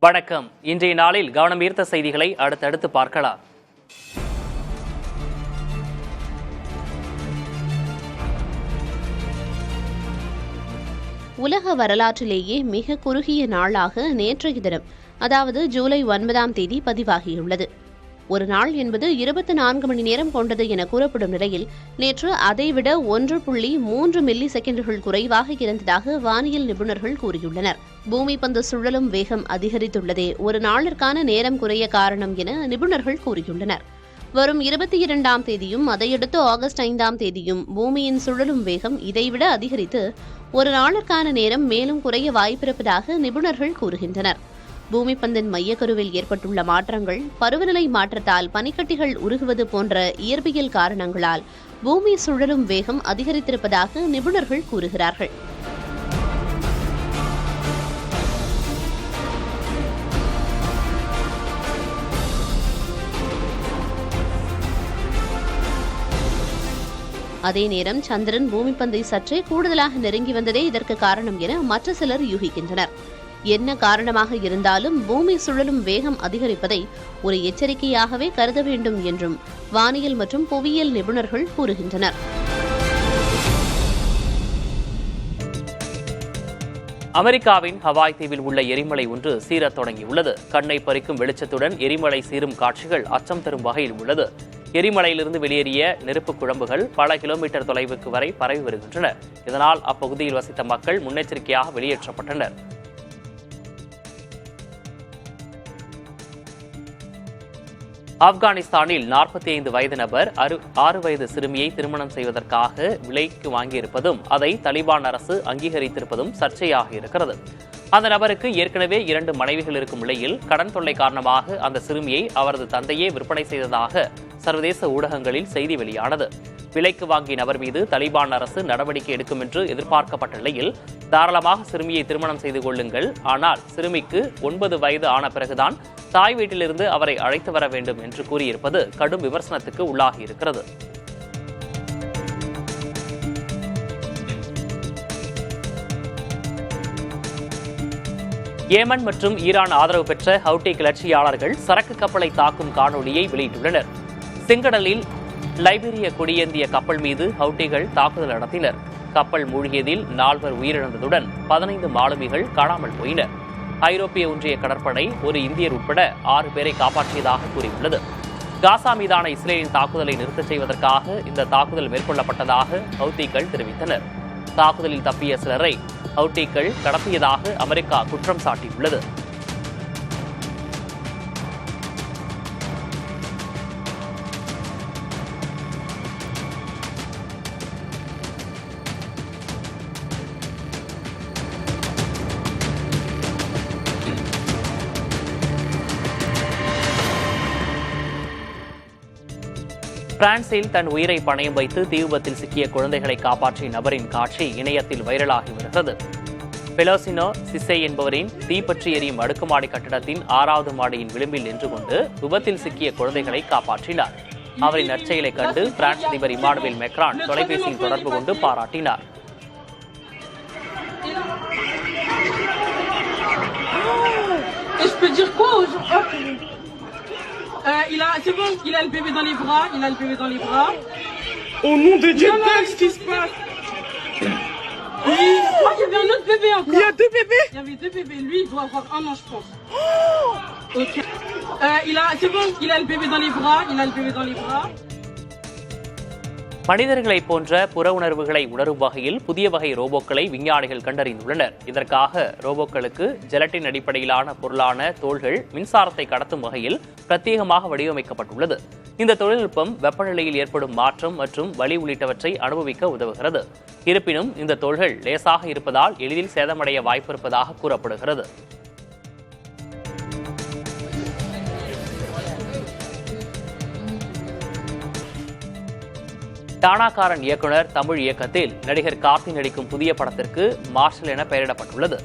வணக்கம். இன்றைய நாளில் கவனம் ஈர்த்த செய்திகளை அடுத்தடுத்து பார்க்கலாம். உலக வரலாற்றிலேயே மிக குறுகிய நாளாக நேற்றைய தினம், அதாவது ஜூலை 9ஆம் தேதி பதிவாகியுள்ளது. ஒரு நாள் என்பது 24 மணி நேரம் கொண்டது என கூறப்படும் நிலையில் நேற்று அதைவிட 1.3 மில்லி செகண்டுகள் குறைவாக இருந்ததாக வானியல் நிபுணர்கள் கூறியுள்ளனர். பூமி பந்து சுழலும் வேகம் அதிகரித்துள்ளதே ஒரு நாளிற்கான நேரம் குறைய காரணம் என நிபுணர்கள் கூறியுள்ளனர். வரும் 22ஆம் தேதியும் அதையடுத்து ஆகஸ்ட் 5ஆம் தேதியும் பூமியின் சுழலும் வேகம் இதைவிட அதிகரித்து ஒரு நாளிற்கான நேரம் மேலும் குறைய வாய்ப்பிருப்பதாக நிபுணர்கள் கூறுகின்றனர். பூமி பந்தின் மையக்கருவில் ஏற்பட்டுள்ள மாற்றங்கள், பருவநிலை மாற்றத்தால் பனிக்கட்டிகள் உருகுவது போன்ற இயற்பியல் காரணங்களால் பூமி சுழலும் வேகம் அதிகரித்திருப்பதாக நிபுணர்கள் கூறுகிறார்கள். அதே நேரம் சந்திரன் பூமி பந்தை சற்றே கூடுதலாக நெருங்கி வந்ததே இதற்கு காரணம் என மற்ற சிலர் யூகிக்கின்றனர். என்ன காரணமாக இருந்தாலும் பூமி சுழலும் வேகம் அதிகரிப்பதை ஒரு எச்சரிக்கையாகவே கருத வேண்டும் என்றும் வானியல் மற்றும் புவியியல் நிபுணர்கள் கூறுகின்றனர். அமெரிக்காவின் ஹவாய் தீவில் உள்ள எரிமலை ஒன்று சீரத் தொடங்கியுள்ளது. கண்ணை பறிக்கும் வெளிச்சத்துடன் எரிமலை சீரும் காட்சிகள் அச்சம் தரும் வகையில் உள்ளது. எரிமலையிலிருந்து வெளியேறிய நெருப்பு குழம்புகள் பல கிலோமீட்டர் தொலைவுக்கு வரை பரவி வருகின்றன. இதனால் அப்பகுதியில் வசித்த மக்கள் முன்னெச்சரிக்கையாக வெளியேற்றப்பட்டனர். ஆப்கானிஸ்தானில் 45 வயது நபர் 6 வயது சிறுமியை திருமணம் செய்வதற்காக விலைக்கு வாங்கியிருப்பதும் அதை தலிபான் அரசு அங்கீகரித்திருப்பதும் சர்ச்சையாக இருக்கிறது. அந்த நபருக்கு ஏற்கனவே 2 மனைவிகள் இருக்கும் நிலையில் கடன் தொல்லை காரணமாக அந்த சிறுமியை அவரது தந்தையே விற்பனை செய்ததாக சர்வதேச ஊடகங்களில் செய்தி வெளியானது. விலைக்கு வாங்கிய நபர் மீது தலிபான் அரசு நடவடிக்கை எடுக்கும் என்று எதிர்பார்க்கப்பட்ட நிலையில் தாராளமாக சிறுமியை திருமணம் செய்து கொள்ளுங்கள், ஆனால் சிறுமிக்கு 9 வயது ஆன பிறகுதான் தாய் வீட்டிலிருந்து அவரை அழைத்து வர வேண்டும் என்று கூறியிருப்பது கடும் விமர்சனத்துக்கு உள்ளாகியிருக்கிறது. ஏமன் மற்றும் ஈரான் ஆதரவு பெற்ற ஹவுட்டி கிளர்ச்சியாளர்கள் சரக்கு கப்பலை தாக்கும் காணொலியை வெளியிட்டுள்ளனர். செங்கடலில் லைபீரிய கொடியேந்திய கப்பல் மீது ஹவுட்டிகள் தாக்குதல் நடத்தினர். கப்பல் மூழ்கியதில் 4 உயிரிழந்ததுடன் 15 மாலுமிகள் காணாமல் போயினர். ஐரோப்பிய ஒன்றிய கடற்படை ஒரு இந்தியர் உட்பட 6 பேரை காப்பாற்றியதாக கூறியுள்ளது. காசா மீதான இஸ்ரேலின் தாக்குதலை நிறுத்தச் செய்வதற்காக இந்த தாக்குதல் மேற்கொள்ளப்பட்டதாக ஹவுத்திகள் தெரிவித்தனர். தாக்குதலில் தப்பிய சிலரை ஹவுத்திகள் கடத்தியதாக அமெரிக்கா குற்றம் சாட்டியுள்ளது. பிரான்சில் தன் உயிரை பணயம் வைத்து தீ விபத்தில் சிக்கிய குழந்தைகளை காப்பாற்றிய நபரின் காட்சி இணையத்தில் வைரலாகி வருகிறது. பெலோசினோ சிசே என்பவரின் தீப்பற்றி எரியும் அடுக்குமாடி கட்டடத்தின் 6வது மாடியின் விளிம்பில் நின்று கொண்டு விபத்தில் சிக்கிய குழந்தைகளை காப்பாற்றினார். அவரின் நற்செயலை கண்டு பிரான்ஸ் அதிபர் இமானுவேல் மேக்ரான் தொலைபேசியில் தொடர்பு கொண்டு பாராட்டினார். C'est bon, il a le bébé dans les bras, il a le bébé dans les bras. Au nom de Dieu, qu'est-ce qui se passe? Oui, il y avait un autre bébé encore. Il y a 2 bébés? Il y avait 2 bébés, lui il doit avoir 1 an je pense. Ok. C'est bon, il a le bébé dans les bras, il a le bébé dans les bras. மனிதர்களை போன்ற புற உணர்வுகளை உணரும் வகையில் புதிய வகை ரோபோக்களை விஞ்ஞானிகள் கண்டறிந்துள்ளனர். இதற்காக ரோபோக்களுக்கு ஜெலட்டின் அடிப்படையிலான பொருளான தோள்கள் மின்சாரத்தை கடத்தும் வகையில் பிரத்யேகமாக வடிவமைக்கப்பட்டுள்ளது. இந்த தொழில்நுட்பம் வெப்பநிலையில் ஏற்படும் மாற்றம் மற்றும் வலி உள்ளிட்டவற்றை அனுபவிக்க உதவுகிறது. இருப்பினும் இந்த தோள்கள் லேசாக இருப்பதால் எளிதில் சேதமடைய வாய்ப்பிருப்பதாக கூறப்படுகிறது. டானாக்காரன் இயக்குனர் தமிழ் இயக்கத்தில் நடிகர் கார்த்தி நடிக்கும் புதிய படத்திற்கு மார்ஷல் என பெயரிடப்பட்டுள்ளது.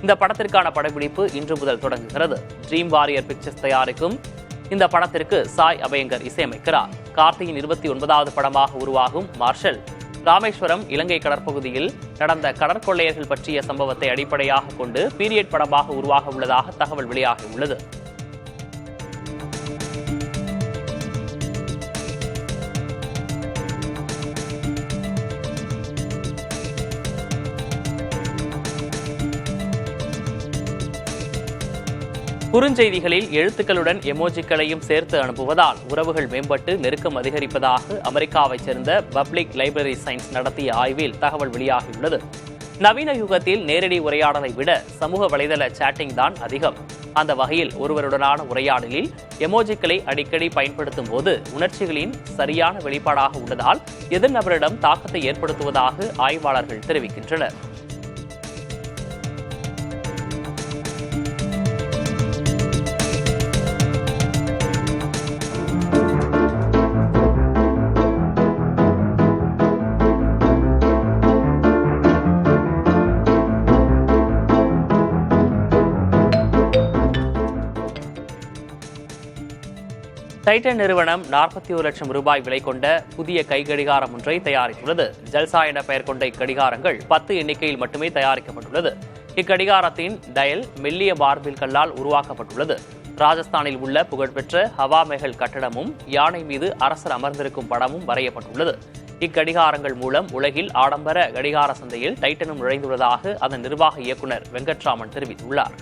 இந்த படத்திற்கான படப்பிடிப்பு இன்று முதல் தொடங்குகிறது. ட்ரீம் வாரியர் பிக்சர்ஸ் தயாரிக்கும் இந்த படத்திற்கு சாய் அபயங்கர் இசையமைக்கிறார். கார்த்தியின் 29வது படமாக உருவாகும் மார்ஷல் ராமேஸ்வரம் இலங்கை கடற்பகுதியில் நடந்த கடற்கொள்ளையர்கள் பற்றிய சம்பவத்தை அடிப்படையாக கொண்டு பீரியட் படமாக உருவாக உள்ளதாக தகவல் வெளியாகியுள்ளது. குறுஞ்செய்திகளில் எழுத்துக்களுடன் எமோஜிக்களையும் சேர்த்து அனுப்புவதால் உறவுகள் மேம்பட்டு நெருக்கம் அதிகரிப்பதாக அமெரிக்காவைச் சேர்ந்த பப்ளிக் லைப்ரரி சயின்ஸ் நடத்திய ஆய்வில் தகவல் வெளியாகியுள்ளது. நவீன யுகத்தில் நேரடி உரையாடலை விட சமூக வலைதள சேட்டிங் தான் அதிகம். அந்த வகையில் ஒருவருடனான உரையாடலில் எமோஜிக்களை அடிக்கடி பயன்படுத்தும் போது உணர்ச்சிகளின் சரியான வெளிப்பாடாக உள்ளதால் எதிர்நபரிடம் தாக்கத்தை ஏற்படுத்துவதாக ஆய்வாளர்கள் தெரிவிக்கின்றனர். டைட்டன் நிறுவனம் 41 லட்சம் ரூபாய் விலை கொண்ட புதிய கைக்கடிகாரம் ஒன்றை தயாரித்துள்ளது. ஜல்சா என பெயர் கொண்ட இக்கடிகாரங்கள் 10 எண்ணிக்கையில் மட்டுமே தயாரிக்கப்பட்டுள்ளது. இக்கடிகாரத்தின் டயல் மெல்லிய மார்பிள் கல்லால் உருவாக்கப்பட்டுள்ளது. ராஜஸ்தானில் உள்ள புகழ்பெற்ற ஹவா மெஹல் கட்டடமும் யானை மீது அரசர் அமர்ந்திருக்கும் படமும் வரையப்பட்டுள்ளது. இக்கடிகாரங்கள் மூலம் உலகில் ஆடம்பர கடிகார சந்தையில் டைட்டனும் நுழைந்துள்ளதாக அதன் நிர்வாக இயக்குநர் வெங்கட்ராமன் தெரிவித்துள்ளார்.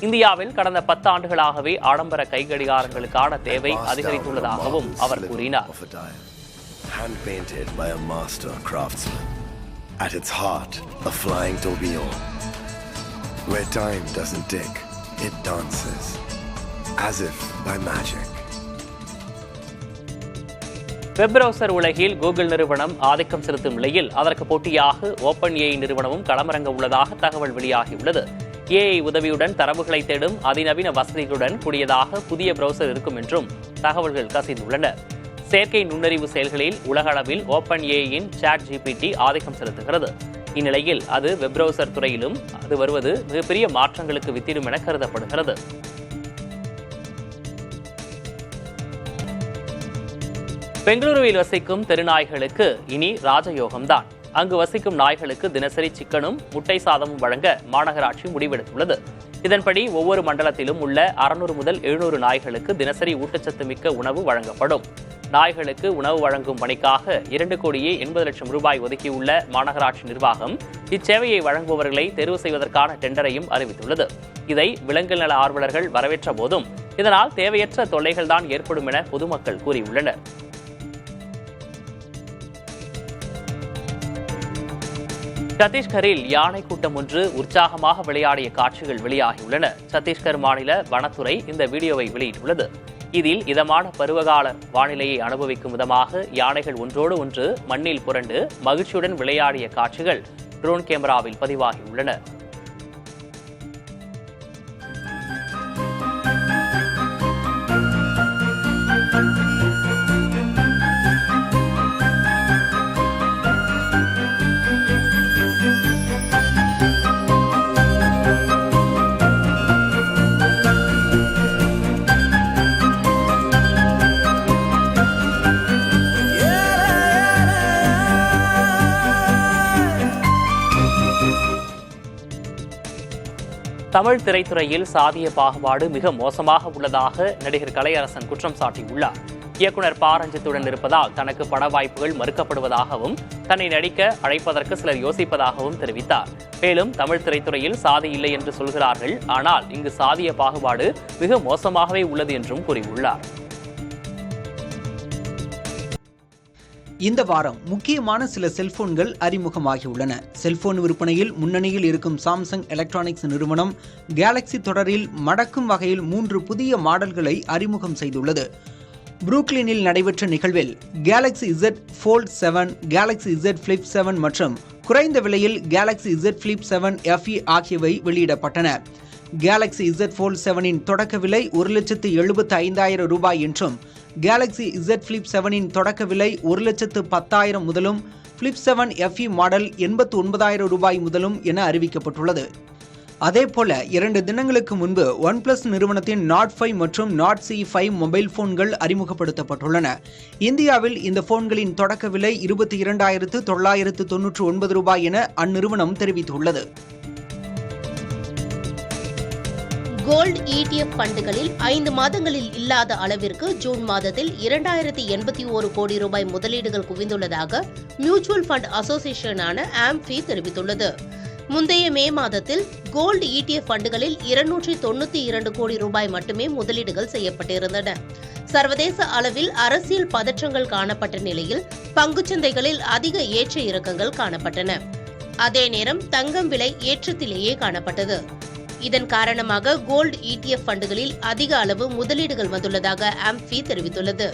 இந்தியாவில் கடந்த 10 ஆண்டுகளாகவே ஆடம்பர கைக்கடிகாரங்களுக்கான தேவை அதிகரித்துள்ளதாகவும் அவர் கூறினார். Hand painted by a master craftsman. At its heart, a flying tourbillon. Where time doesn't tick, it dances. As if by magic. Web browser உலகில் கூகுள் நிறுவனம் ஆதிக்கம் செலுத்தும் நிலையில் அதற்கு போட்டியாக OpenAI நிறுவனமும் களமிறங்க உள்ளதாக தகவல் வெளியாகியுள்ளது. AI உதவியுடன் தரவுகளை தேடும் அதிநவீன வசதிகளுடன் கூடியதாக புதிய பிரவுசர் இருக்கும் என்றும் தகவல்கள் கசிந்துள்ளன. செயற்கை நுண்ணறிவு செயல்களில் உலக அளவில் OpenAI-யின் ChatGPT ஆதிக்கம் செலுத்துகிறது. இந்நிலையில் அது வெப் பிரவுசர் துறையிலும் அது வருவது மிகப்பெரிய மாற்றங்களுக்கு வித்திடும் என கருதப்படுகிறது. பெங்களூருவில் வசிக்கும் தெருநாய்களுக்கு இனி ராஜயோகம்தான். அங்கு வசிக்கும் நாய்களுக்கு தினசரி சிக்கனும் முட்டை சாதமும் வழங்க மாநகராட்சி முடிவெடுத்துள்ளது. இதன்படி ஒவ்வொரு மண்டலத்திலும் உள்ள 600 முதல் 700 நாய்களுக்கு தினசரி ஊட்டச்சத்து மிக்க உணவு வழங்கப்படும். நாய்களுக்கு உணவு வழங்கும் பணிக்காக 2,80,00,000 ரூபாய் ஒதுக்கியுள்ள மாநகராட்சி நிர்வாகம் இச்சேவையை வழங்குபவர்களை தேர்வு செய்வதற்கான டெண்டரையும் அறிவித்துள்ளது. இதை விலங்கு நல ஆர்வலர்கள் வரவேற்ற போதும் இதனால் தேவையற்ற தொல்லைகள்தான் ஏற்படும் என பொதுமக்கள் கூறியுள்ளனர். சத்தீஸ்கரில் யானை கூட்டம் ஒன்று உற்சாகமாக விளையாடிய காட்சிகள் வெளியாகியுள்ளன. சத்தீஸ்கர் மாநில வனத்துறை இந்த வீடியோவை வெளியிட்டுள்ளது. இதில் இதமான பருவகால வானிலையை அனுபவிக்கும் விதமாக யானைகள் ஒன்றோடு ஒன்று மண்ணில் புரண்டு மகிழ்ச்சியுடன் விளையாடிய காட்சிகள் ட்ரோன் கேமராவில் பதிவாகியுள்ளன. தமிழ் திரைத்துறையில் சாதிய பாகுபாடு மிக மோசமாக உள்ளதாக நடிகர் கலையரசன் குற்றம் சாட்டியுள்ளார். இயக்குனர் ப. ரஞ்சித்துடன் இருப்பதால் தனக்கு பட வாய்ப்புகள் மறுக்கப்படுவதாகவும் தன்னை நடிக்க அழைப்பதற்கு சிலர் யோசிப்பதாகவும் தெரிவித்தார். மேலும் தமிழ் திரைத்துறையில் சாதி இல்லை என்று சொல்கிறார்கள், ஆனால் இங்கு சாதிய பாகுபாடு மிக மோசமாகவே உள்ளது என்றும் கூறியுள்ளார். இந்த வாரம் முக்கியமான சில செல்போன்கள் அறிமுகமாகியுள்ளன. செல்போன் விற்பனையில் முன்னணியில் இருக்கும் சாம்சங் எலக்ட்ரானிக்ஸ் நிறுவனம் கேலக்ஸி தொடரில் மடக்கும் வகையில் 3 புதிய மாடல்களை அறிமுகம் செய்துள்ளது. புரூக்ளினில் நடைபெற்ற நிகழ்வில் Galaxy Z Fold 7, Galaxy Z Flip 7 மற்றும் குறைந்த விலையில் கேலக்ஸி Z Flip 7 FE ஆகியவை வெளியிடப்பட்டன. கேலக்ஸி Z Fold 7-இன் தொடக்க விலை 1,75,000 ரூபாய் என்றும் கேலக்ஸி Z Flip 7-இன் தொடக்க விலை 1,10,000 முதலும் Flip 7 FE மாடல் 89,000 ரூபாய் முதலும் என அறிவிக்கப்பட்டுள்ளது. அதேபோல 2 தினங்களுக்கு முன்பு OnePlus நிறுவனத்தின் Nord 5 மற்றும் Nord C5 மொபைல் போன்கள் அறிமுகப்படுத்தப்பட்டுள்ளன. இந்தியாவில் இந்த போன்களின் தொடக்க விலை $22,999 என அந்நிறுவனம் தெரிவித்துள்ளது. கோல்டு ETF ஃபண்டுகளில் 5 மாதங்களில் இல்லாத அளவிற்கு ஜூன் மாதத்தில் 2081 கோடி ரூபாய் முதலீடுகள் குவிந்துள்ளதாக மியூச்சுவல் ஃபண்ட் அசோசியேஷனான AMFI தெரிவித்துள்ளது. முந்தைய மே மாதத்தில் கோல்டு ETF ஃபண்டுகளில் 292 கோடி ரூபாய் மட்டுமே முதலீடுகள் செய்யப்பட்டிருந்தன. சர்வதேச அளவில் அரசியல் பதற்றங்கள் காணப்பட்ட நிலையில் பங்குச்சந்தைகளில் அதிக ஏற்ற இறக்கங்கள் காணப்பட்டன. அதே நேரம் தங்கம் விலை ஏற்றத்திலேயே காணப்பட்டது. இதன் காரணமாக கோல்டு ETF ஃபண்டுகளில் அதிக அளவு முதலீடுகள் வந்துள்ளதாக AMFI தெரிவித்துள்ளது.